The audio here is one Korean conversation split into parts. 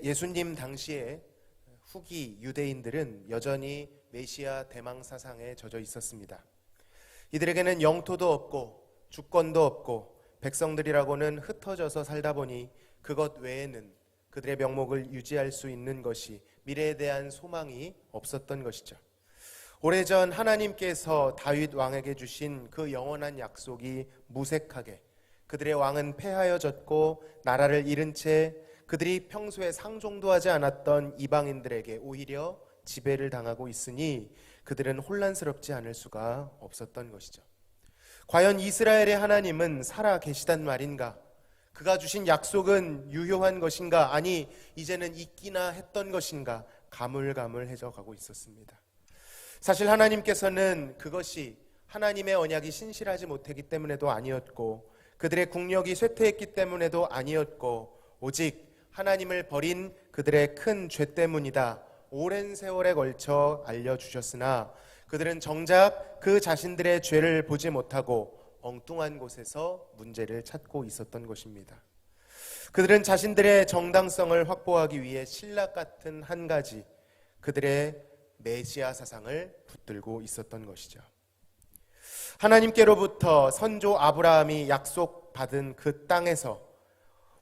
예수님 당시에 후기 유대인들은 여전히 메시아 대망 사상에 젖어 있었습니다. 이들에게는 영토도 없고 주권도 없고 백성들이라고는 흩어져서 살다 보니 그것 외에는 그들의 명목을 유지할 수 있는 것이 미래에 대한 소망이 없었던 것이죠. 오래전 하나님께서 다윗 왕에게 주신 그 영원한 약속이 무색하게 그들의 왕은 패하여졌고 나라를 잃은 채 그들이 평소에 상종도 하지 않았던 이방인들에게 오히려 지배를 당하고 있으니 그들은 혼란스럽지 않을 수가 없었던 것이죠. 과연 이스라엘의 하나님은 살아 계시단 말인가? 그가 주신 약속은 유효한 것인가? 아니, 이제는 잊기나 했던 것인가? 가물가물해져 가고 있었습니다. 사실 하나님께서는 그것이 하나님의 언약이 신실하지 못했기 때문에도 아니었고 그들의 국력이 쇠퇴했기 때문에도 아니었고 오직 하나님을 버린 그들의 큰 죄 때문이다. 오랜 세월에 걸쳐 알려주셨으나 그들은 정작 그 자신들의 죄를 보지 못하고 엉뚱한 곳에서 문제를 찾고 있었던 것입니다. 그들은 자신들의 정당성을 확보하기 위해 신락 같은 한 가지 그들의 메시아 사상을 붙들고 있었던 것이죠. 하나님께로부터 선조 아브라함이 약속받은 그 땅에서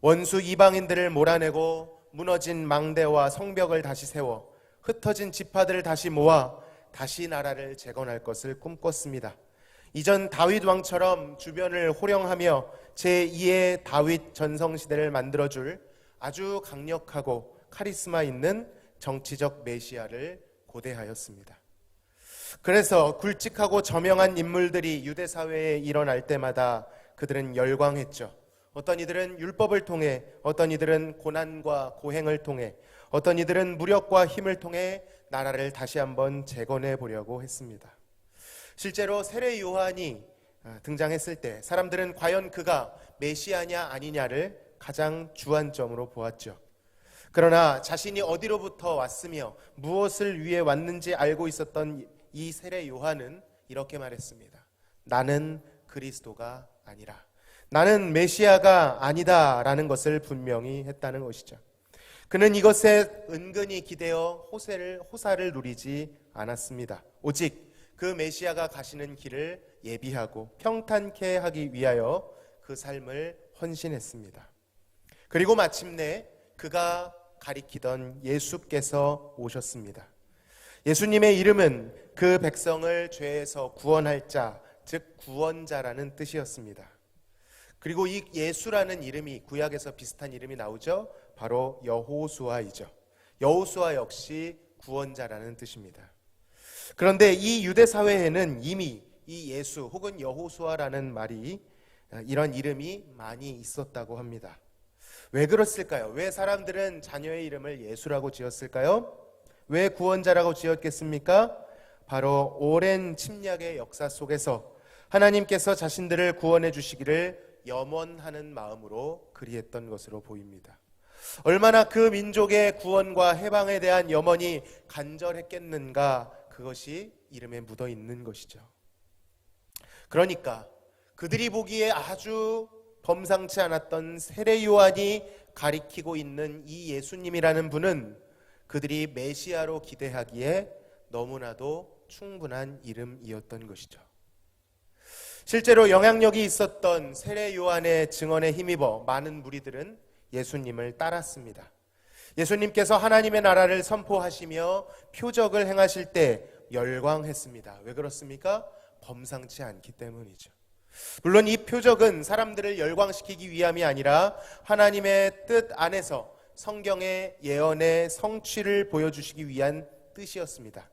원수 이방인들을 몰아내고 무너진 망대와 성벽을 다시 세워 흩어진 지파들을 다시 모아 다시 나라를 재건할 것을 꿈꿨습니다. 이전 다윗 왕처럼 주변을 호령하며 제2의 다윗 전성시대를 만들어줄 아주 강력하고 카리스마 있는 정치적 메시아를 고대하였습니다. 그래서 굵직하고 저명한 인물들이 유대 사회에 일어날 때마다 그들은 열광했죠. 어떤 이들은 율법을 통해, 어떤 이들은 고난과 고행을 통해, 어떤 이들은 무력과 힘을 통해 나라를 다시 한번 재건해 보려고 했습니다. 실제로 세례 요한이 등장했을 때 사람들은 과연 그가 메시아냐 아니냐를 가장 주안점으로 보았죠. 그러나 자신이 어디로부터 왔으며 무엇을 위해 왔는지 알고 있었던 이 세례 요한은 이렇게 말했습니다. 나는 그리스도가 아니라, 나는 메시아가 아니다 라는 것을 분명히 했다는 것이죠. 그는 이것에 은근히 기대어 호사를 누리지 않았습니다. 오직 그 메시아가 가시는 길을 예비하고 평탄케 하기 위하여 그 삶을 헌신했습니다. 그리고 마침내 그가 가리키던 예수께서 오셨습니다. 예수님의 이름은 그 백성을 죄에서 구원할 자, 즉 구원자라는 뜻이었습니다. 그리고 이 예수라는 이름이 구약에서 비슷한 이름이 나오죠. 바로 여호수아이죠. 여호수아 역시 구원자라는 뜻입니다. 그런데 이 유대 사회에는 이미 이 예수 혹은 여호수아라는 말이 이런 이름이 많이 있었다고 합니다. 왜 그랬을까요? 왜 사람들은 자녀의 이름을 예수라고 지었을까요? 왜 구원자라고 지었겠습니까? 바로 오랜 침략의 역사 속에서 하나님께서 자신들을 구원해 주시기를 염원하는 마음으로 그리했던 것으로 보입니다. 얼마나 그 민족의 구원과 해방에 대한 염원이 간절했겠는가, 그것이 이름에 묻어 있는 것이죠. 그러니까 그들이 보기에 아주 범상치 않았던 세례 요한이 가리키고 있는 이 예수님이라는 분은 그들이 메시아로 기대하기에 너무나도 충분한 이름이었던 것이죠. 실제로 영향력이 있었던 세례 요한의 증언에 힘입어 많은 무리들은 예수님을 따랐습니다. 예수님께서 하나님의 나라를 선포하시며 표적을 행하실 때 열광했습니다. 왜 그렇습니까? 범상치 않기 때문이죠. 물론 이 표적은 사람들을 열광시키기 위함이 아니라 하나님의 뜻 안에서 성경의 예언의 성취를 보여주시기 위한 뜻이었습니다.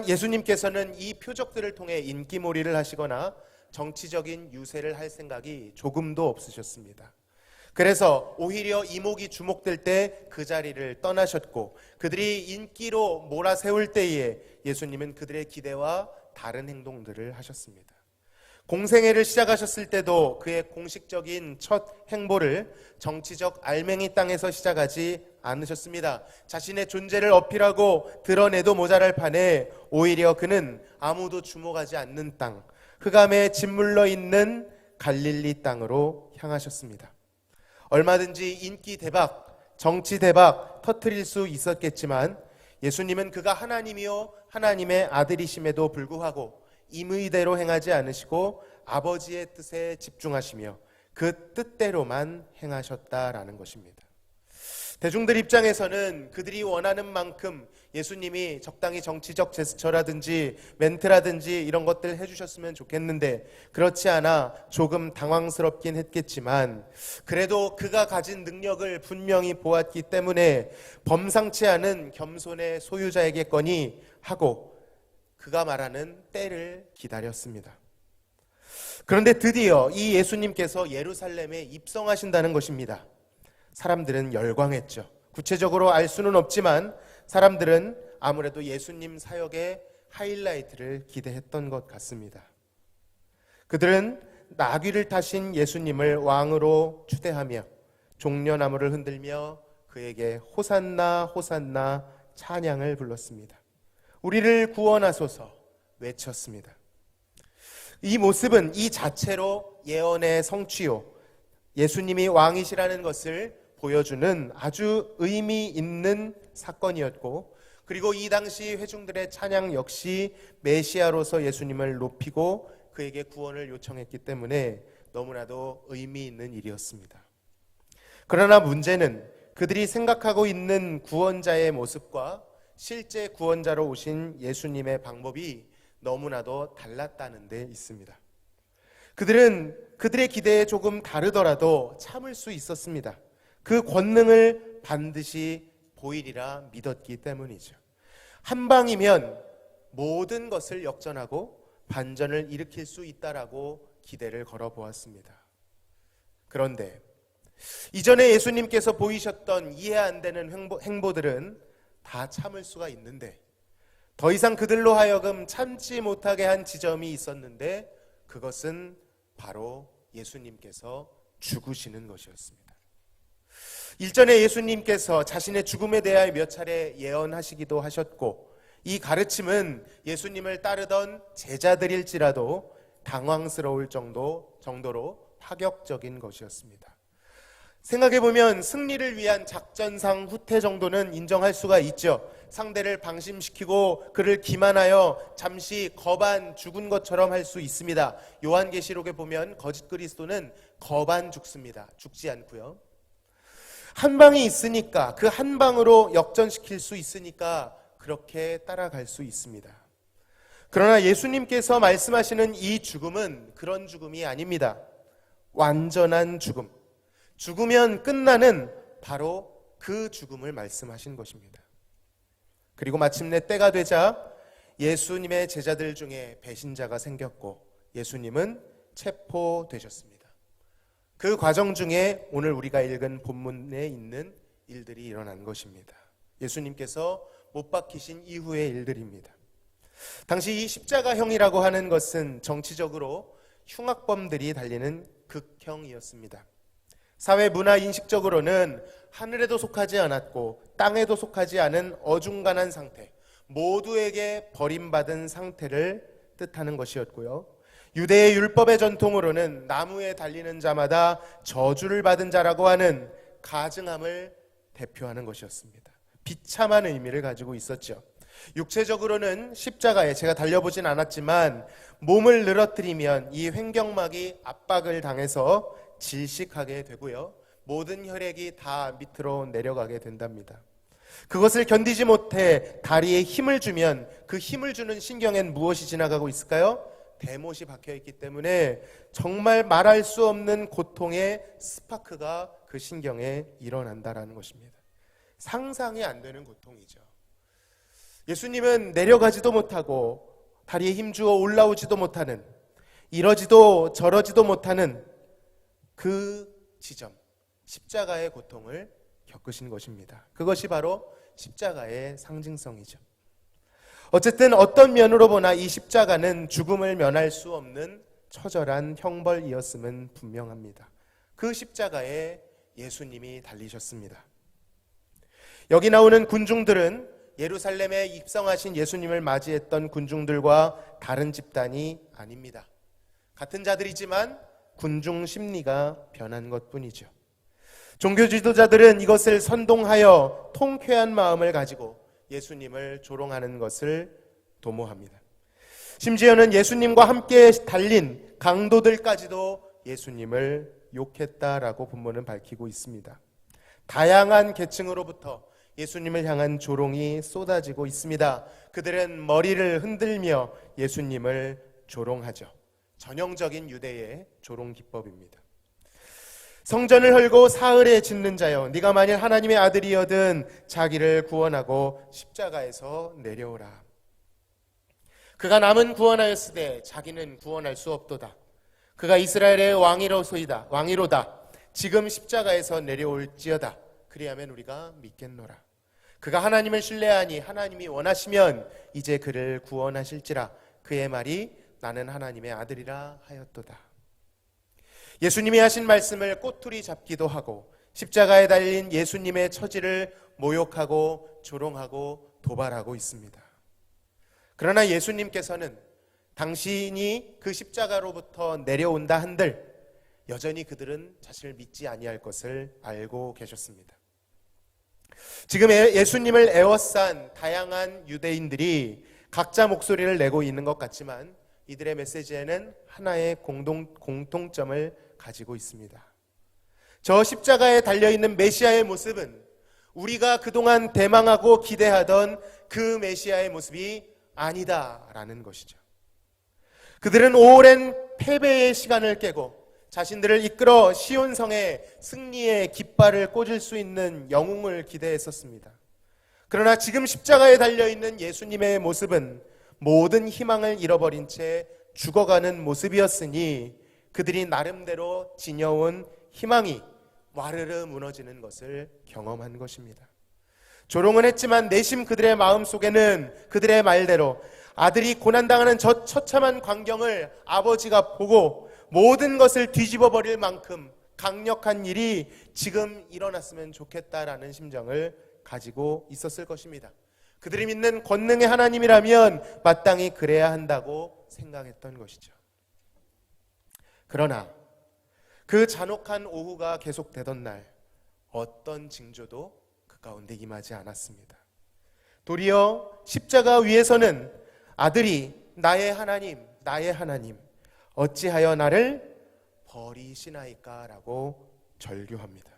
예수님께서는 이 표적들을 통해 인기몰이를 하시거나 정치적인 유세를 할 생각이 조금도 없으셨습니다. 그래서 오히려 이목이 주목될 때 그 자리를 떠나셨고 그들이 인기로 몰아세울 때에 예수님은 그들의 기대와 다른 행동들을 하셨습니다. 공생애를 시작하셨을 때도 그의 공식적인 첫 행보를 정치적 알맹이 땅에서 시작하지 않으셨습니다. 자신의 존재를 어필하고 드러내도 모자랄 판에 오히려 그는 아무도 주목하지 않는 땅, 흑암에 짓물러 있는 갈릴리 땅으로 향하셨습니다. 얼마든지 인기 대박, 정치 대박 터뜨릴 수 있었겠지만 예수님은 그가 하나님이요 하나님의 아들이심에도 불구하고 임의대로 행하지 않으시고 아버지의 뜻에 집중하시며 그 뜻대로만 행하셨다라는 것입니다. 대중들 입장에서는 그들이 원하는 만큼 예수님이 적당히 정치적 제스처라든지 멘트라든지 이런 것들 해주셨으면 좋겠는데 그렇지 않아 조금 당황스럽긴 했겠지만 그래도 그가 가진 능력을 분명히 보았기 때문에 범상치 않은 겸손의 소유자에게거니 하고 그가 말하는 때를 기다렸습니다. 그런데 드디어 이 예수님께서 예루살렘에 입성하신다는 것입니다. 사람들은 열광했죠. 구체적으로 알 수는 없지만 사람들은 아무래도 예수님 사역의 하이라이트를 기대했던 것 같습니다. 그들은 나귀를 타신 예수님을 왕으로 추대하며 종려나무를 흔들며 그에게 호산나 호산나 찬양을 불렀습니다. 우리를 구원하소서 외쳤습니다. 이 모습은 이 자체로 예언의 성취요, 예수님이 왕이시라는 것을 보여주는 아주 의미 있는 사건이었고, 그리고 이 당시 회중들의 찬양 역시 메시아로서 예수님을 높이고 그에게 구원을 요청했기 때문에 너무나도 의미 있는 일이었습니다. 그러나 문제는 그들이 생각하고 있는 구원자의 모습과 실제 구원자로 오신 예수님의 방법이 너무나도 달랐다는 데 있습니다. 그들은 그들의 기대에 조금 다르더라도 참을 수 있었습니다. 그 권능을 반드시 보이리라 믿었기 때문이죠. 한 방이면 모든 것을 역전하고 반전을 일으킬 수 있다라고 기대를 걸어보았습니다. 그런데 이전에 예수님께서 보이셨던 이해 안 되는 행보들은 다 참을 수가 있는데 더 이상 그들로 하여금 참지 못하게 한 지점이 있었는데 그것은 바로 예수님께서 죽으시는 것이었습니다. 일전에 예수님께서 자신의 죽음에 대하여 몇 차례 예언하시기도 하셨고 이 가르침은 예수님을 따르던 제자들일지라도 당황스러울 정도로 파격적인 것이었습니다. 생각해보면 승리를 위한 작전상 후퇴 정도는 인정할 수가 있죠. 상대를 방심시키고 그를 기만하여 잠시 거반 죽은 것처럼 할 수 있습니다. 요한계시록에 보면 거짓 그리스도는 거반 죽습니다. 죽지 않고요. 한 방이 있으니까 그 한 방으로 역전시킬 수 있으니까 그렇게 따라갈 수 있습니다. 그러나 예수님께서 말씀하시는 이 죽음은 그런 죽음이 아닙니다. 완전한 죽음. 죽으면 끝나는 바로 그 죽음을 말씀하신 것입니다. 그리고 마침내 때가 되자 예수님의 제자들 중에 배신자가 생겼고 예수님은 체포되셨습니다. 그 과정 중에 오늘 우리가 읽은 본문에 있는 일들이 일어난 것입니다. 예수님께서 못 박히신 이후의 일들입니다. 당시 이 십자가형이라고 하는 것은 정치적으로 흉악범들이 달리는 극형이었습니다. 사회 문화 인식적으로는 하늘에도 속하지 않았고 땅에도 속하지 않은 어중간한 상태, 모두에게 버림받은 상태를 뜻하는 것이었고요. 유대의 율법의 전통으로는 나무에 달리는 자마다 저주를 받은 자라고 하는 가증함을 대표하는 것이었습니다. 비참한 의미를 가지고 있었죠. 육체적으로는 십자가에 제가 달려보진 않았지만 몸을 늘어뜨리면 이 횡격막이 압박을 당해서 질식하게 되고요. 모든 혈액이 다 밑으로 내려가게 된답니다. 그것을 견디지 못해 다리에 힘을 주면 그 힘을 주는 신경엔 무엇이 지나가고 있을까요? 대못이 박혀있기 때문에 정말 말할 수 없는 고통의 스파크가 그 신경에 일어난다라는 것입니다. 상상이 안 되는 고통이죠. 예수님은 내려가지도 못하고 다리에 힘주어 올라오지도 못하는, 이러지도 저러지도 못하는 그 지점, 십자가의 고통을 겪으신 것입니다. 그것이 바로 십자가의 상징성이죠. 어쨌든 어떤 면으로 보나 이 십자가는 죽음을 면할 수 없는 처절한 형벌이었음은 분명합니다. 그 십자가에 예수님이 달리셨습니다. 여기 나오는 군중들은 예루살렘에 입성하신 예수님을 맞이했던 군중들과 다른 집단이 아닙니다. 같은 자들이지만 군중 심리가 변한 것뿐이죠. 종교 지도자들은 이것을 선동하여 통쾌한 마음을 가지고 예수님을 조롱하는 것을 도모합니다. 심지어는 예수님과 함께 달린 강도들까지도 예수님을 욕했다라고 본문은 밝히고 있습니다. 다양한 계층으로부터 예수님을 향한 조롱이 쏟아지고 있습니다. 그들은 머리를 흔들며 예수님을 조롱하죠. 전형적인 유대의 조롱 기법입니다. 성전을 헐고 사흘에 짓는 자여, 네가 만일 하나님의 아들이여든 자기를 구원하고 십자가에서 내려오라. 그가 남은 구원하였으되 자기는 구원할 수 없도다. 그가 이스라엘의 왕이로다. 지금 십자가에서 내려올지어다. 그리하면 우리가 믿겠노라. 그가 하나님을 신뢰하니 하나님이 원하시면 이제 그를 구원하실지라. 그의 말이 나는 하나님의 아들이라 하였도다. 예수님이 하신 말씀을 꼬투리 잡기도 하고 십자가에 달린 예수님의 처지를 모욕하고 조롱하고 도발하고 있습니다. 그러나 예수님께서는 당신이 그 십자가로부터 내려온다 한들 여전히 그들은 자신을 믿지 아니할 것을 알고 계셨습니다. 지금 예수님을 에워싼 다양한 유대인들이 각자 목소리를 내고 있는 것 같지만 이들의 메시지에는 하나의 공통점을 가지고 있습니다. 저 십자가에 달려있는 메시아의 모습은 우리가 그동안 대망하고 기대하던 그 메시아의 모습이 아니다라는 것이죠. 그들은 오랜 패배의 시간을 깨고 자신들을 이끌어 시온성에 승리의 깃발을 꽂을 수 있는 영웅을 기대했었습니다. 그러나 지금 십자가에 달려있는 예수님의 모습은 모든 희망을 잃어버린 채 죽어가는 모습이었으니 그들이 나름대로 지녀온 희망이 와르르 무너지는 것을 경험한 것입니다. 조롱은 했지만 내심 그들의 마음속에는 그들의 말대로 아들이 고난당하는 저 처참한 광경을 아버지가 보고 모든 것을 뒤집어 버릴 만큼 강력한 일이 지금 일어났으면 좋겠다라는 심정을 가지고 있었을 것입니다. 그들이 믿는 권능의 하나님이라면 마땅히 그래야 한다고 생각했던 것이죠. 그러나 그 잔혹한 오후가 계속되던 날 어떤 징조도 그 가운데 임하지 않았습니다. 도리어 십자가 위에서는 아들이 나의 하나님 어찌하여 나를 버리시나이까 라고 절규합니다.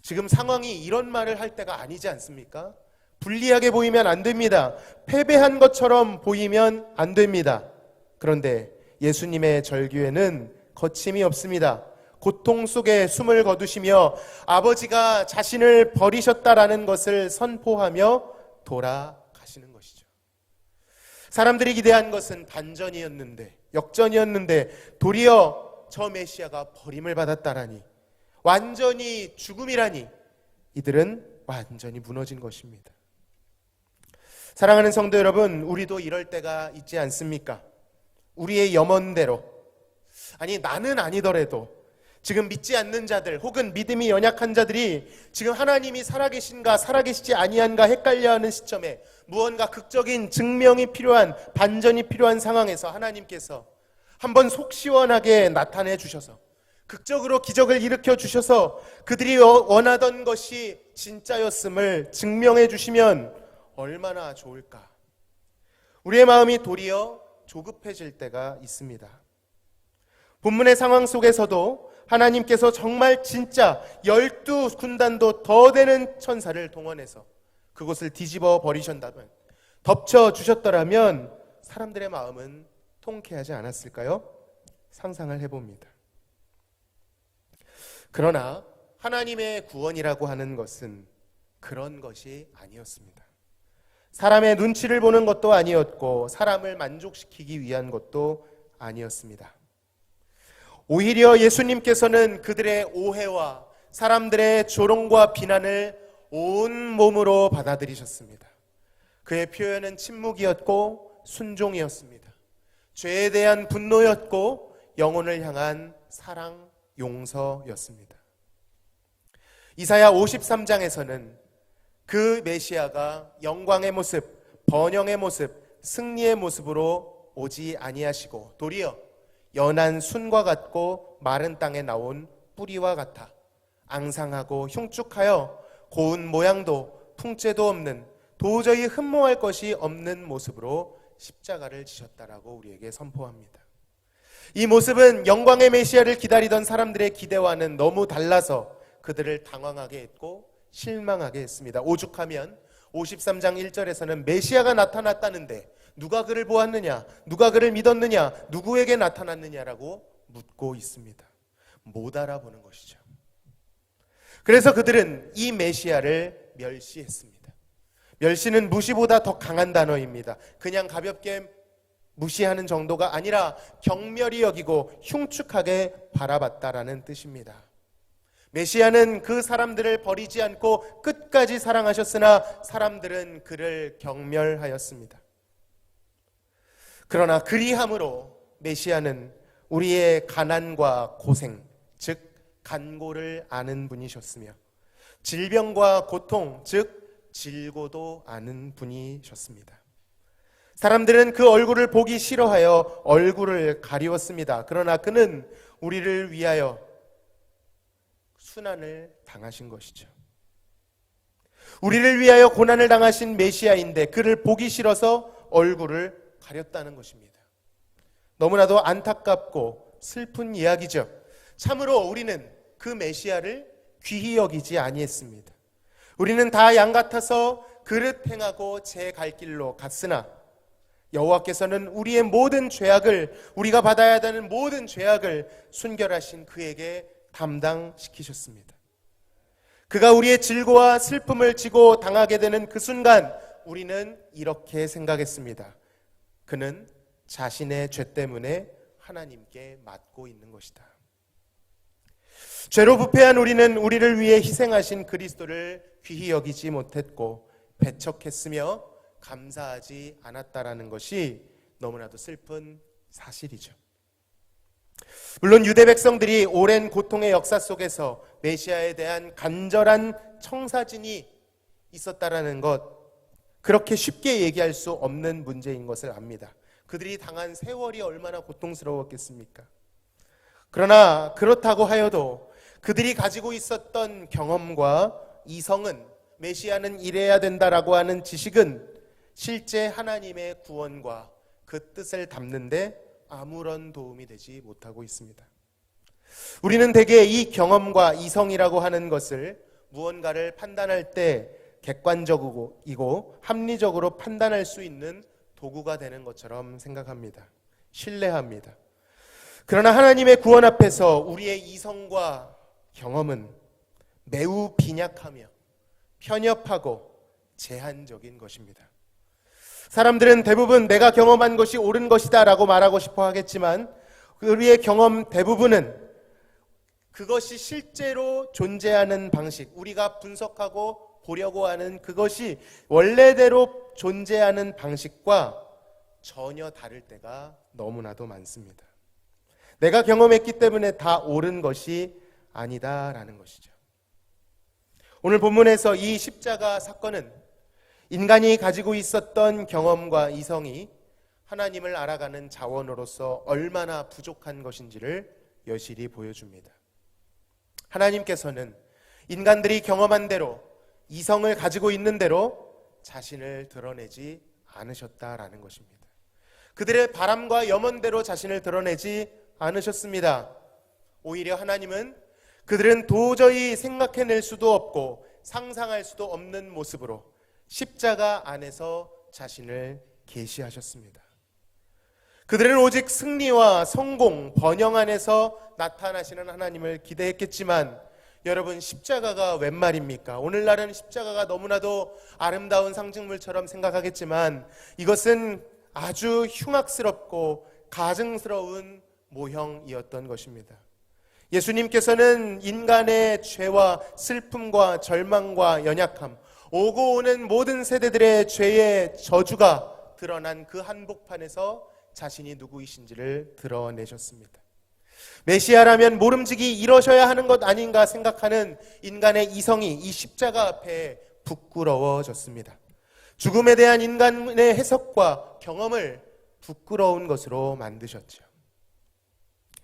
지금 상황이 이런 말을 할 때가 아니지 않습니까? 불리하게 보이면 안 됩니다. 패배한 것처럼 보이면 안 됩니다. 그런데 예수님의 절규에는 거침이 없습니다. 고통 속에 숨을 거두시며 아버지가 자신을 버리셨다라는 것을 선포하며 돌아가시는 것이죠. 사람들이 기대한 것은 반전이었는데, 역전이었는데 도리어 저 메시아가 버림을 받았다라니, 완전히 죽음이라니 이들은 완전히 무너진 것입니다. 사랑하는 성도 여러분, 우리도 이럴 때가 있지 않습니까? 우리의 염원대로, 아니 나는 아니더라도 지금 믿지 않는 자들 혹은 믿음이 연약한 자들이 지금 하나님이 살아계신가 살아계시지 아니한가 헷갈려하는 시점에 무언가 극적인 증명이 필요한, 반전이 필요한 상황에서 하나님께서 한번 속 시원하게 나타내 주셔서 극적으로 기적을 일으켜 주셔서 그들이 원하던 것이 진짜였음을 증명해 주시면 얼마나 좋을까. 우리의 마음이 도리어 조급해질 때가 있습니다. 본문의 상황 속에서도 하나님께서 정말 진짜 12군단도 더 되는 천사를 동원해서 그곳을 뒤집어 버리셨다면, 덮쳐 주셨더라면 사람들의 마음은 통쾌하지 않았을까요? 상상을 해봅니다. 그러나 하나님의 구원이라고 하는 것은 그런 것이 아니었습니다. 사람의 눈치를 보는 것도 아니었고 사람을 만족시키기 위한 것도 아니었습니다. 오히려 예수님께서는 그들의 오해와 사람들의 조롱과 비난을 온몸으로 받아들이셨습니다. 그의 표현은 침묵이었고 순종이었습니다. 죄에 대한 분노였고 영혼을 향한 사랑, 용서였습니다. 이사야 53장에서는 그 메시아가 영광의 모습, 번영의 모습, 승리의 모습으로 오지 아니하시고 도리어 연한 순과 같고 마른 땅에 나온 뿌리와 같아 앙상하고 흉측하여 고운 모양도 풍채도 없는 도저히 흠모할 것이 없는 모습으로 십자가를 지셨다라고 우리에게 선포합니다. 이 모습은 영광의 메시아를 기다리던 사람들의 기대와는 너무 달라서 그들을 당황하게 했고 실망하게 했습니다. 오죽하면 53장 1절에서는 메시아가 나타났다는데 누가 그를 보았느냐, 누가 그를 믿었느냐, 누구에게 나타났느냐라고 묻고 있습니다. 못 알아보는 것이죠. 그래서 그들은 이 메시아를 멸시했습니다. 멸시는 무시보다 더 강한 단어입니다. 그냥 가볍게 무시하는 정도가 아니라 경멸히 여기고 흉측하게 바라봤다라는 뜻입니다. 메시아는 그 사람들을 버리지 않고 끝까지 사랑하셨으나 사람들은 그를 경멸하였습니다. 그러나 그리함으로 메시아는 우리의 가난과 고생, 즉 간고를 아는 분이셨으며 질병과 고통, 즉 질고도 아는 분이셨습니다. 사람들은 그 얼굴을 보기 싫어하여 얼굴을 가리웠습니다. 그러나 그는 우리를 위하여 순환을 당하신 것이죠. 우리를 위하여 고난을 당하신 메시아인데 그를 보기 싫어서 얼굴을 가렸다는 것입니다. 너무나도 안타깝고 슬픈 이야기죠. 참으로 우리는 그 메시아를 귀히 여기지 아니했습니다. 우리는 다 양 같아서 그릇 행하고 제 갈 길로 갔으나 여호와께서는 우리의 모든 죄악을, 우리가 받아야 하는 모든 죄악을 순결하신 그에게 담당시키셨습니다. 그가 우리의 질고와 슬픔을 지고 당하게 되는 그 순간 우리는 이렇게 생각했습니다. 그는 자신의 죄 때문에 하나님께 맞고 있는 것이다. 죄로 부패한 우리는 우리를 위해 희생하신 그리스도를 귀히 여기지 못했고 배척했으며 감사하지 않았다라는 것이 너무나도 슬픈 사실이죠. 물론 유대 백성들이 오랜 고통의 역사 속에서 메시아에 대한 간절한 청사진이 있었다라는 것, 그렇게 쉽게 얘기할 수 없는 문제인 것을 압니다. 그들이 당한 세월이 얼마나 고통스러웠겠습니까? 그러나 그렇다고 하여도 그들이 가지고 있었던 경험과 이성은, 메시아는 이래야 된다라고 하는 지식은 실제 하나님의 구원과 그 뜻을 담는데 아무런 도움이 되지 못하고 있습니다. 우리는 대개 이 경험과 이성이라고 하는 것을 무언가를 판단할 때 객관적이고 합리적으로 판단할 수 있는 도구가 되는 것처럼 생각합니다. 신뢰합니다. 그러나 하나님의 구원 앞에서 우리의 이성과 경험은 매우 빈약하며 편협하고 제한적인 것입니다. 사람들은 대부분 내가 경험한 것이 옳은 것이다 라고 말하고 싶어 하겠지만 우리의 경험 대부분은 그것이 실제로 존재하는 방식, 우리가 분석하고 보려고 하는 그것이 원래대로 존재하는 방식과 전혀 다를 때가 너무나도 많습니다. 내가 경험했기 때문에 다 옳은 것이 아니다라는 것이죠. 오늘 본문에서 이 십자가 사건은 인간이 가지고 있었던 경험과 이성이 하나님을 알아가는 자원으로서 얼마나 부족한 것인지를 여실히 보여줍니다. 하나님께서는 인간들이 경험한 대로, 이성을 가지고 있는 대로 자신을 드러내지 않으셨다라는 것입니다. 그들의 바람과 염원대로 자신을 드러내지 않으셨습니다. 오히려 하나님은 그들은 도저히 생각해낼 수도 없고 상상할 수도 없는 모습으로 십자가 안에서 자신을 계시하셨습니다. 그들은 오직 승리와 성공, 번영 안에서 나타나시는 하나님을 기대했겠지만 여러분, 십자가가 웬 말입니까? 오늘날은 십자가가 너무나도 아름다운 상징물처럼 생각하겠지만 이것은 아주 흉악스럽고 가증스러운 모형이었던 것입니다. 예수님께서는 인간의 죄와 슬픔과 절망과 연약함, 오고 오는 모든 세대들의 죄의 저주가 드러난 그 한복판에서 자신이 누구이신지를 드러내셨습니다. 메시아라면 모름지기 이러셔야 하는 것 아닌가 생각하는 인간의 이성이 이 십자가 앞에 부끄러워졌습니다. 죽음에 대한 인간의 해석과 경험을 부끄러운 것으로 만드셨죠.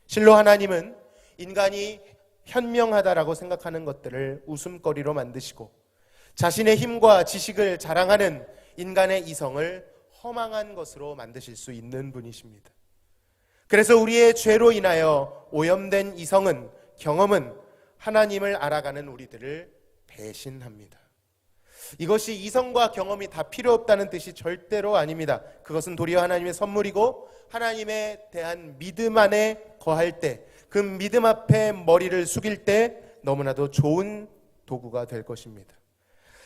실로 하나님은 인간이 현명하다라고 생각하는 것들을 웃음거리로 만드시고 자신의 힘과 지식을 자랑하는 인간의 이성을 허망한 것으로 만드실 수 있는 분이십니다. 그래서 우리의 죄로 인하여 오염된 이성은, 경험은 하나님을 알아가는 우리들을 배신합니다. 이것이 이성과 경험이 다 필요 없다는 뜻이 절대로 아닙니다. 그것은 도리어 하나님의 선물이고 하나님에 대한 믿음 안에 거할 때, 그 믿음 앞에 머리를 숙일 때 너무나도 좋은 도구가 될 것입니다.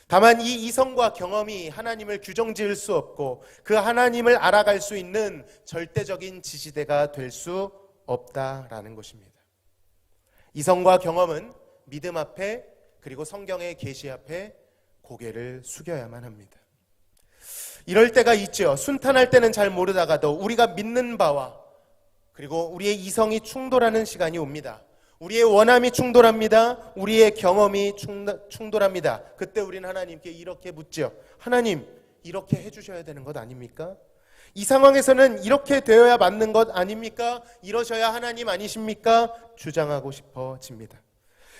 다만 이 이성과 경험이 하나님을 규정지을 수 없고 그 하나님을 알아갈 수 있는 절대적인 지지대가 될 수 없다라는 것입니다. 이성과 경험은 믿음 앞에 그리고 성경의 계시 앞에 고개를 숙여야만 합니다. 이럴 때가 있죠. 순탄할 때는 잘 모르다가도 우리가 믿는 바와 그리고 우리의 이성이 충돌하는 시간이 옵니다. 우리의 원함이 충돌합니다. 우리의 경험이 충돌합니다. 그때 우리는 하나님께 이렇게 묻죠. 하나님, 이렇게 해주셔야 되는 것 아닙니까? 이 상황에서는 이렇게 되어야 맞는 것 아닙니까? 이러셔야 하나님 아니십니까? 주장하고 싶어집니다.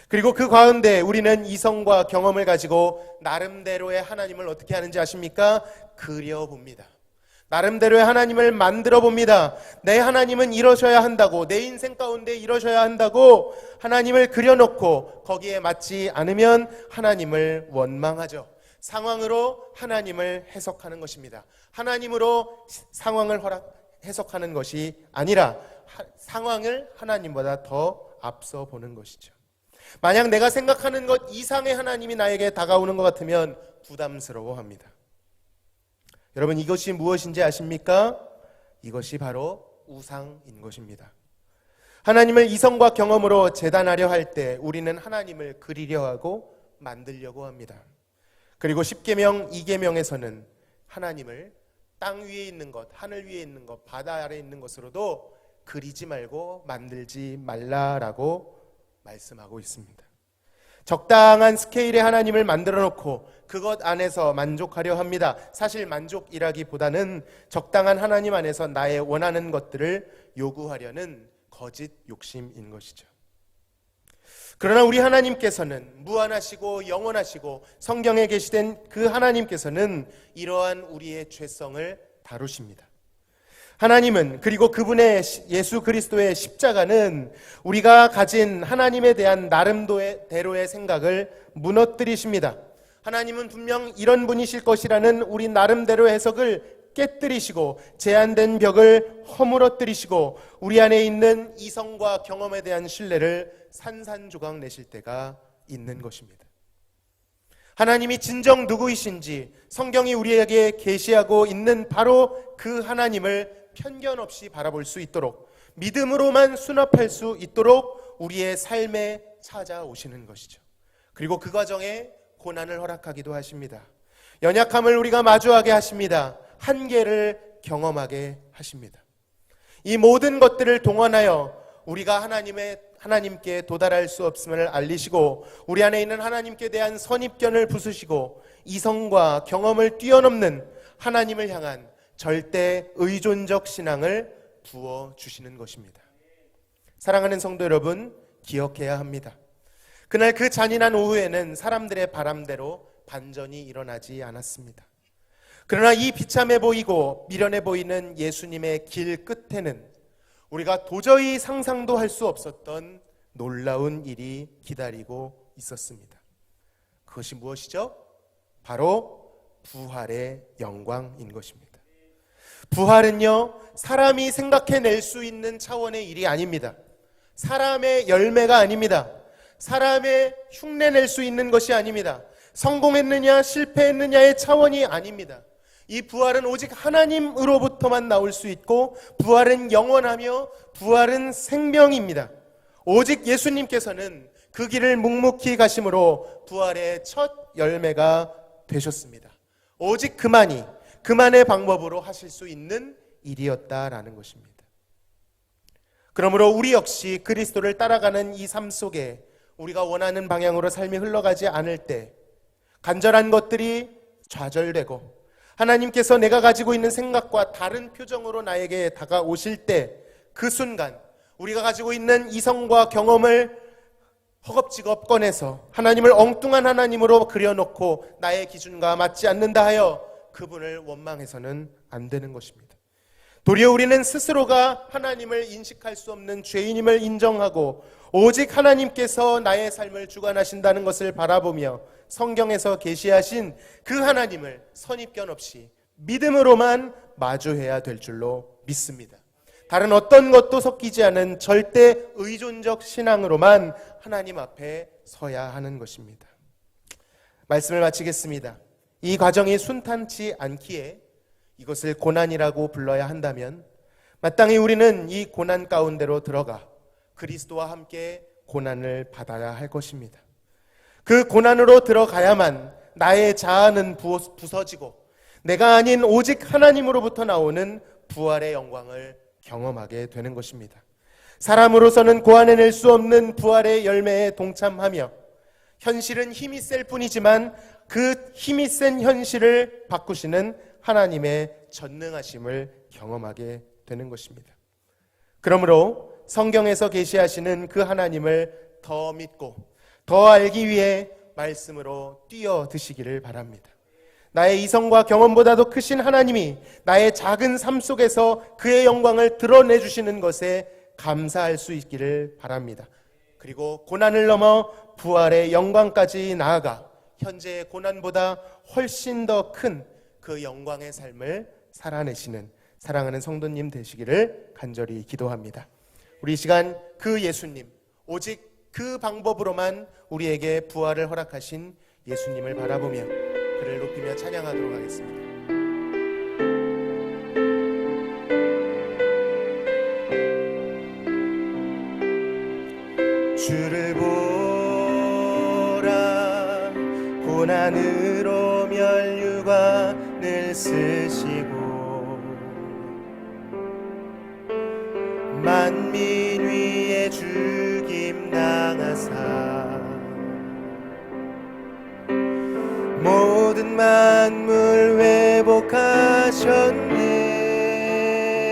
그리고 그 가운데 우리는 이성과 경험을 가지고 나름대로의 하나님을 어떻게 하는지 아십니까? 그려봅니다. 나름대로의 하나님을 만들어 봅니다. 내 하나님은 이러셔야 한다고, 내 인생 가운데 이러셔야 한다고 하나님을 그려놓고 거기에 맞지 않으면 하나님을 원망하죠. 상황으로 하나님을 해석하는 것입니다. 하나님으로 상황을 해석하는 것이 아니라 상황을 하나님보다 더 앞서 보는 것이죠. 만약 내가 생각하는 것 이상의 하나님이 나에게 다가오는 것 같으면 부담스러워합니다. 여러분, 이것이 무엇인지 아십니까? 이것이 바로 우상인 것입니다. 하나님을 이성과 경험으로 재단하려 할 때 우리는 하나님을 그리려 하고 만들려고 합니다. 그리고 10계명, 2계명에서는 하나님을 땅 위에 있는 것, 하늘 위에 있는 것, 바다 아래에 있는 것으로도 그리지 말고 만들지 말라라고 말씀하고 있습니다. 적당한 스케일의 하나님을 만들어 놓고 그것 안에서 만족하려 합니다. 사실 만족이라기보다는 적당한 하나님 안에서 나의 원하는 것들을 요구하려는 거짓 욕심인 것이죠. 그러나 우리 하나님께서는 무한하시고 영원하시고 성경에 계시된 그 하나님께서는 이러한 우리의 죄성을 다루십니다. 하나님은, 그리고 그분의 예수 그리스도의 십자가는 우리가 가진 하나님에 대한 나름대로의 생각을 무너뜨리십니다. 하나님은 분명 이런 분이실 것이라는 우리 나름대로의 해석을 깨뜨리시고 제한된 벽을 허물어뜨리시고 우리 안에 있는 이성과 경험에 대한 신뢰를 산산조각 내실 때가 있는 것입니다. 하나님이 진정 누구이신지 성경이 우리에게 계시하고 있는 바로 그 하나님을 편견 없이 바라볼 수 있도록, 믿음으로만 수납할 수 있도록 우리의 삶에 찾아오시는 것이죠. 그리고 그 과정에 고난을 허락하기도 하십니다. 연약함을 우리가 마주하게 하십니다. 한계를 경험하게 하십니다. 이 모든 것들을 동원하여 우리가 하나님께 도달할 수 없음을 알리시고 우리 안에 있는 하나님께 대한 선입견을 부수시고 이성과 경험을 뛰어넘는 하나님을 향한 절대 의존적 신앙을 부어주시는 것입니다. 사랑하는 성도 여러분, 기억해야 합니다. 그날 그 잔인한 오후에는 사람들의 바람대로 반전이 일어나지 않았습니다. 그러나 이 비참해 보이고 미련해 보이는 예수님의 길 끝에는 우리가 도저히 상상도 할 수 없었던 놀라운 일이 기다리고 있었습니다. 그것이 무엇이죠? 바로 부활의 영광인 것입니다. 부활은요, 사람이 생각해낼 수 있는 차원의 일이 아닙니다. 사람의 열매가 아닙니다. 사람의 흉내낼 수 있는 것이 아닙니다. 성공했느냐 실패했느냐의 차원이 아닙니다. 이 부활은 오직 하나님으로부터만 나올 수 있고 부활은 영원하며 부활은 생명입니다. 오직 예수님께서는 그 길을 묵묵히 가심으로 부활의 첫 열매가 되셨습니다. 오직 그만의 방법으로 하실 수 있는 일이었다라는 것입니다. 그러므로 우리 역시 그리스도를 따라가는 이 삶 속에 우리가 원하는 방향으로 삶이 흘러가지 않을 때 간절한 것들이 좌절되고 하나님께서 내가 가지고 있는 생각과 다른 표정으로 나에게 다가오실 때 그 순간 우리가 가지고 있는 이성과 경험을 허겁지겁 꺼내서 하나님을 엉뚱한 하나님으로 그려놓고 나의 기준과 맞지 않는다 하여 그분을 원망해서는 안 되는 것입니다. 도리어 우리는 스스로가 하나님을 인식할 수 없는 죄인임을 인정하고 오직 하나님께서 나의 삶을 주관하신다는 것을 바라보며 성경에서 계시하신 그 하나님을 선입견 없이 믿음으로만 마주해야 될 줄로 믿습니다. 다른 어떤 것도 섞이지 않은 절대 의존적 신앙으로만 하나님 앞에 서야 하는 것입니다. 말씀을 마치겠습니다. 이 과정이 순탄치 않기에 이것을 고난이라고 불러야 한다면 마땅히 우리는 이 고난 가운데로 들어가 그리스도와 함께 고난을 받아야 할 것입니다. 그 고난으로 들어가야만 나의 자아는 부서지고 내가 아닌 오직 하나님으로부터 나오는 부활의 영광을 경험하게 되는 것입니다. 사람으로서는 고안해낼 수 없는 부활의 열매에 동참하며 현실은 힘이 셀 뿐이지만 그 힘이 센 현실을 바꾸시는 하나님의 전능하심을 경험하게 되는 것입니다. 그러므로 성경에서 계시하시는 그 하나님을 더 믿고 더 알기 위해 말씀으로 뛰어드시기를 바랍니다. 나의 이성과 경험보다도 크신 하나님이 나의 작은 삶 속에서 그의 영광을 드러내주시는 것에 감사할 수 있기를 바랍니다. 그리고 고난을 넘어 부활의 영광까지 나아가 현재의 고난보다 훨씬 더 큰 그 영광의 삶을 살아내시는 사랑하는 성도님 되시기를 간절히 기도합니다. 우리 이 시간 그 예수님, 오직 그 방법으로만 우리에게 부활을 허락하신 예수님을 바라보며 그를 높이며 찬양하도록 하겠습니다. 주를 보라, 고난으로 멸류관을 쓰시고 만민 위에 죽임 당하사 모든 만물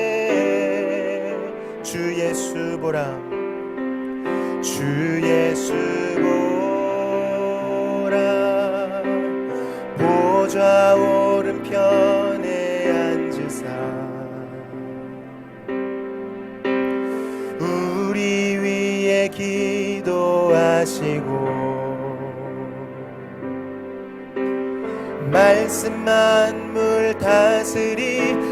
회복하셨네. 주 예수 보라, 주 예수 보라, 보좌 오른편에 앉으사 우리 위에 기도하시고 말씀 만물 다스리시네.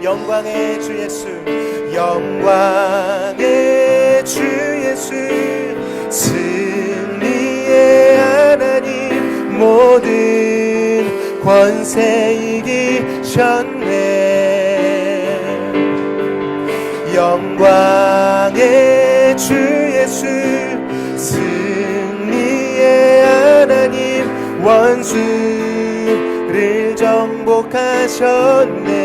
영광의 주 예수, 영광의 주 예수, 승리의 하나님, 모든 권세 이기셨네. 영광의 주 예수, 승리의 하나님, 원수를 정복하셨네.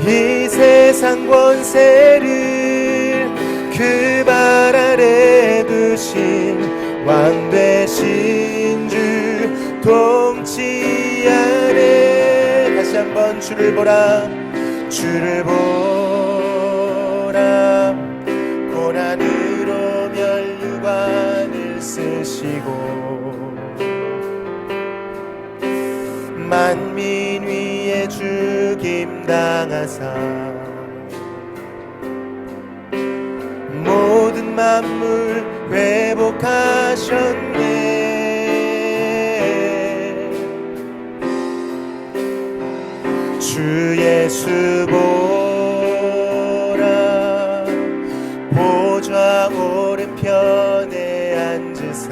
이 세상 권세를 그 발 아래 두신 왕 되신 주 통치하네. 다시 한번 주를 보라, 주를 보라, 고난으로 멸류관을 쓰시고 만민 위에 죽임 당하사 모든 만물 회복하셨네. 주 예수 보라, 보좌 오른편에 앉으사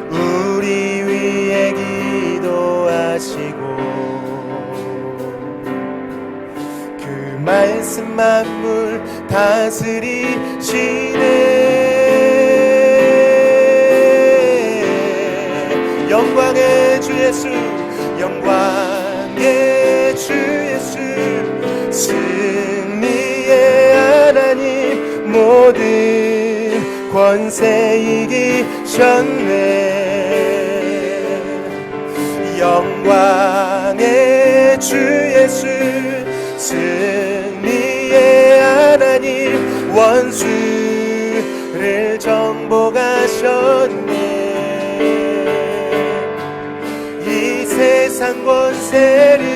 우리 위에 기도하시고 그 말씀 만물 다스리시네. 영광의 주 예수, 영광의 주 예수, 승리의 하나님, 모든 권세 이기셨네. 영광 주 예수 승리의 하나님 원수를 정복하셨네. 이 세상 권세를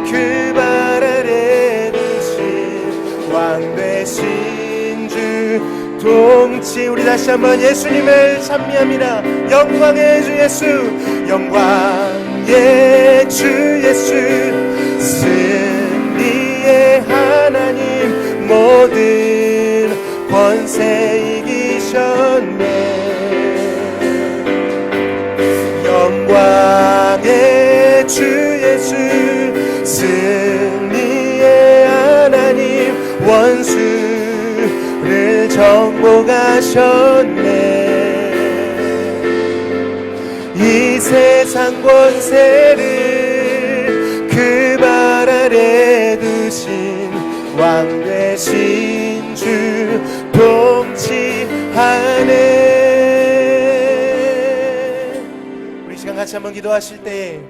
그 발 아래 두신 왕 되신 주 통치. 우리 다시 한번 예수님을 찬미합니다. 영광의 주 예수, 영광의 주 예수 승리의 하나님 모든 권세 이기셨네. 영광의 주 예수 승리의 하나님 원수를 정복하셨네. 이 세상 권세를 그 발 아래 두신 왕 되신 주 통치하네. 우리 시간 같이 한번 기도하실 때에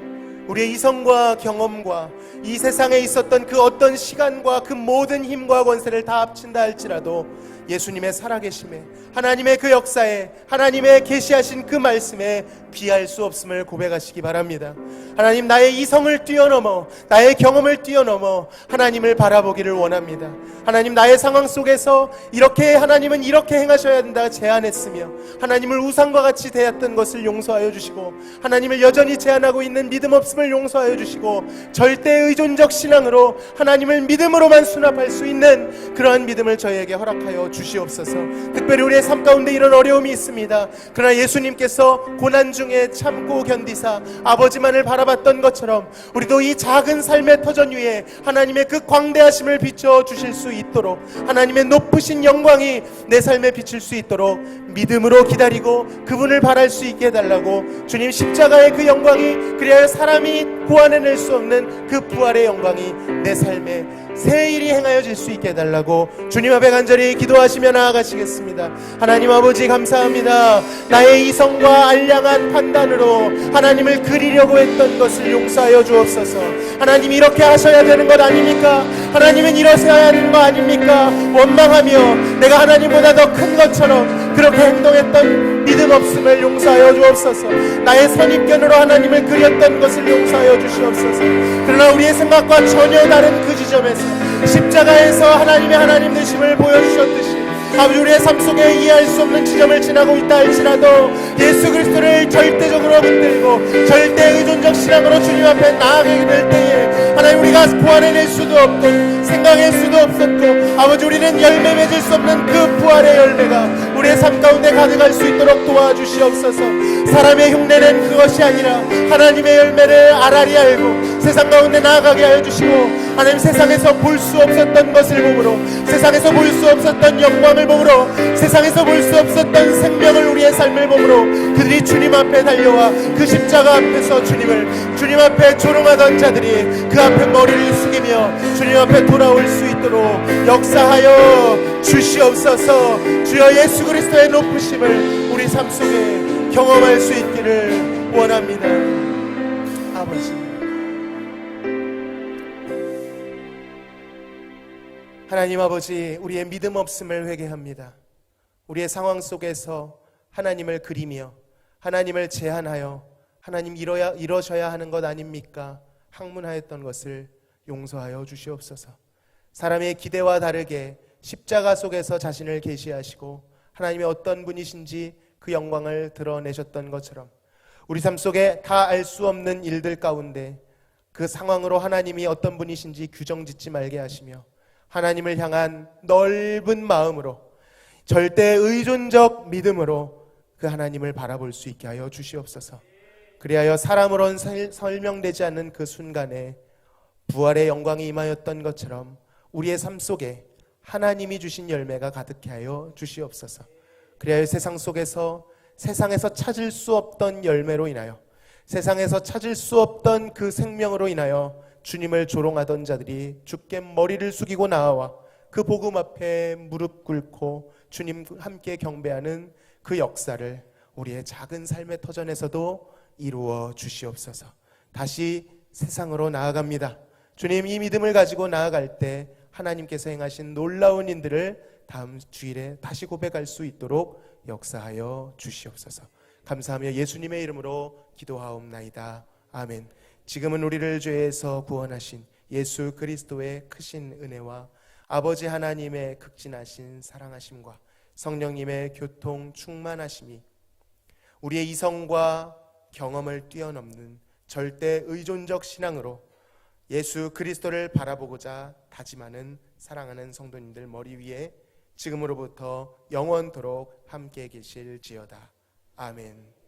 우리의 이성과 경험과 이 세상에 있었던 그 어떤 시간과 그 모든 힘과 권세를 다 합친다 할지라도 예수님의 살아계심에, 하나님의 그 역사에, 하나님의 계시하신 그 말씀에 비할 수 없음을 고백하시기 바랍니다. 하나님, 나의 이성을 뛰어넘어, 나의 경험을 뛰어넘어 하나님을 바라보기를 원합니다. 하나님, 나의 상황 속에서 이렇게 하나님은 이렇게 행하셔야 된다 제안했으며 하나님을 우상과 같이 대했던 것을 용서하여 주시고, 하나님을 여전히 제한하고 있는 믿음 없음을 용서하여 주시고, 절대 의존적 신앙으로 하나님을 믿음으로만 수납할 수 있는 그러한 믿음을 저희에게 허락하여 주시옵소서. 특별히 우리의 삶 가운데 이런 어려움이 있습니다. 그러나 예수님께서 고난 중에 참고 견디사 아버지만을 바라봤던 것처럼 우리도 이 작은 삶의 터전 위에 하나님의 그 광대하심을 비춰 주실 수 있도록, 하나님의 높으신 영광이 내 삶에 비칠 수 있도록 믿음으로 기다리고 그분을 바랄 수 있게 해달라고, 주님 십자가의 그 영광이, 그리하여 사람이 고안해낼 수 없는 그 부활의 영광이 내 삶에 새일이 행하여질 수 있게 해달라고 주님 앞에 간절히 기도하시며 나아가시겠습니다. 하나님 아버지, 감사합니다. 나의 이성과 알량한 판단으로 하나님을 그리려고 했던 것을 용서하여 주옵소서. 하나님, 이렇게 하셔야 되는 것 아닙니까? 하나님은 이러셔야 하는 거 아닙니까? 원망하며 내가 하나님보다 더 큰 것처럼 그렇게 행동했던 믿음 없음을 용서하여 주옵소서. 나의 선입견으로 하나님을 그렸던 것을 용서하여 주시옵소서. 그러나 우리의 생각과 전혀 다른 그 지점에서 십자가에서 하나님의 하나님 되심을 보여주셨듯이 아버지, 우리의 삶 속에 이해할 수 없는 지점을 지나고 있다 할지라도 예수 그리스도를 절대적으로 붙들고 절대 의존적 신앙으로 주님 앞에 나아가게 될 때에 하나님, 우리가 구원해낼 수도 없고 생각할 수도 없었고 아버지, 우리는 열매 맺을 수 없는 그 부활의 열매가 우리의 삶 가운데 가득할 수 있도록 도와주시옵소서. 사람의 흉내는 그것이 아니라 하나님의 열매를 알아리 알고 세상 가운데 나아가게 하여 주시고, 하나님, 세상에서 볼 수 없었던 것을 보므로, 세상에서 볼 수 없었던 영광을 보므로, 세상에서 볼 수 없었던 생명을, 우리의 삶을 보므로 그들이 주님 앞에 달려와 그 십자가 앞에서 주님 앞에 조롱하던 자들이 그 앞에 머리를 숙이며 주님 앞에 돌아올 수 있도록 역사하여 주시옵소서. 주여, 예수 그리스도의 높으심을 우리 삶 속에 경험할 수 있기를 원합니다. 아버지, 하나님 아버지, 우리의 믿음 없음을 회개합니다. 우리의 상황 속에서 하나님을 그리며 하나님을 제한하여 하나님 이러셔야 하는 것 아닙니까? 항문하였던 것을 용서하여 주시옵소서. 사람의 기대와 다르게 십자가 속에서 자신을 계시하시고 하나님의 어떤 분이신지 그 영광을 드러내셨던 것처럼 우리 삶 속에 다 알 수 없는 일들 가운데 그 상황으로 하나님이 어떤 분이신지 규정짓지 말게 하시며 하나님을 향한 넓은 마음으로 절대 의존적 믿음으로 그 하나님을 바라볼 수 있게 하여 주시옵소서. 그리하여 사람으로는 설명되지 않는 그 순간에 부활의 영광이 임하였던 것처럼 우리의 삶 속에 하나님이 주신 열매가 가득해 하여 주시옵소서. 그리하여 세상 속에서 세상에서 찾을 수 없던 열매로 인하여 세상에서 찾을 수 없던 그 생명으로 인하여 주님을 조롱하던 자들이 주께 머리를 숙이고 나와 그 복음 앞에 무릎 꿇고 주님 함께 경배하는 그 역사를 우리의 작은 삶의 터전에서도 이루어 주시옵소서. 다시 세상으로 나아갑니다. 주님, 이 믿음을 가지고 나아갈 때 하나님께서 행하신 놀라운 일들을 다음 주일에 다시 고백할 수 있도록 역사하여 주시옵소서. 감사하며 예수님의 이름으로 기도하옵나이다. 아멘. 지금은 우리를 죄에서 구원하신 예수 그리스도의 크신 은혜와 아버지 하나님의 극진하신 사랑하심과 성령님의 교통 충만하심이 우리의 이성과 경험을 뛰어넘는 절대 의존적 신앙으로 예수 그리스도를 바라보고자 다짐하는 사랑하는 성도님들 머리 위에 지금으로부터 영원토록 함께 계실지어다. 아멘.